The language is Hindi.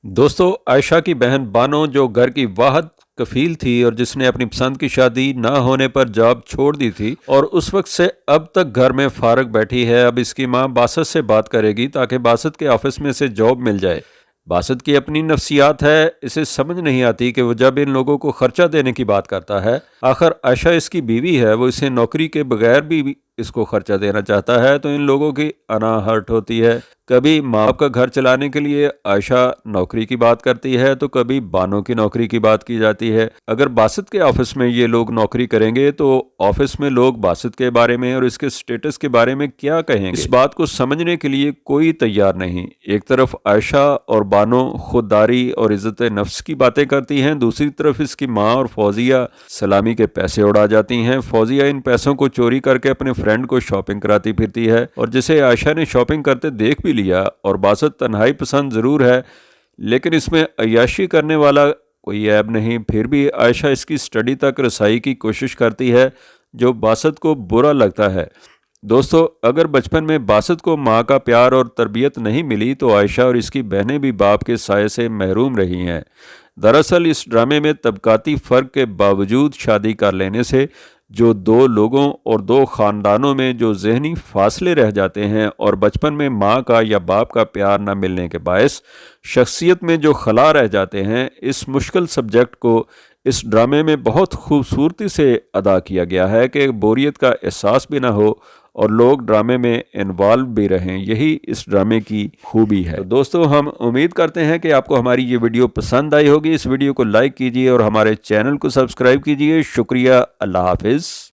दोस्तों, आयशा की बहन बानो जो घर की वाहद कफील थी और जिसने अपनी पसंद की शादी ना होने पर जॉब छोड़ दी थी और उस वक्त से अब तक घर में फारग बैठी है। अब इसकी मां बासत से बात करेगी ताकि बासत के ऑफिस में से जॉब मिल जाए। बासत की अपनी नफ्सियात है, इसे समझ नहीं आती कि वो जब इन लोगों को खर्चा देने की बात करता है, आखिर आयशा इसकी बीवी है, वो इसे नौकरी के बगैर भी इसको खर्चा देना चाहता है, तो इन लोगों की अना हर्ट होती है। कभी माँ बाप का घर चलाने के लिए आयशा नौकरी की बात करती है तो कभी बानो की नौकरी की बात की जाती है। अगर बासत के ऑफिस में ये लोग नौकरी करेंगे तो ऑफिस में लोग बासत के बारे में और इसके स्टेटस के बारे में क्या कहेंगे, इस बात को समझने के लिए कोई तैयार नहीं। एक तरफ आयशा और बानो खुददारी और इज्जत नफ्स की बातें करती हैं, दूसरी तरफ इसकी माँ और फौजिया सलामी के पैसे उड़ा जाती हैं। फौजिया इन पैसों को चोरी करके अपने फ्रेंड को शॉपिंग कराती फिरती है और जिसे आयशा ने शॉपिंग करते देख भी लिया। और बासत तन्हाई पसंद ज़रूर है, लेकिन इसमें अय्याशी करने वाला कोई ऐब नहीं। फिर भी आयशा इसकी स्टडी तक रसाई की कोशिश करती है, जो बासत को बुरा लगता है। दोस्तों, अगर बचपन में बासत को माँ का प्यार और तरबियत नहीं मिली तो आयशा और इसकी बहनें भी बाप के साये से महरूम रही हैं। दरअसल इस ड्रामे में तबकाती फ़र्क के बावजूद शादी कर लेने से जो दो लोगों और दो ख़ानदानों में जो ज़हनी फासले रह जाते हैं और बचपन में माँ का या बाप का प्यार न मिलने के बायस शख्सियत में जो खला रह जाते हैं, इस मुश्किल सब्जेक्ट को इस ड्रामे में बहुत खूबसूरती से अदा किया गया है कि बोरियत का एहसास भी ना हो और लोग ड्रामे में इन्वॉल्व भी रहें। यही इस ड्रामे की खूबी है। तो दोस्तों, हम उम्मीद करते हैं कि आपको हमारी ये वीडियो पसंद आई होगी। इस वीडियो को लाइक कीजिए और हमारे चैनल को सब्सक्राइब कीजिए। शुक्रिया। अल्लाह हाफिज़।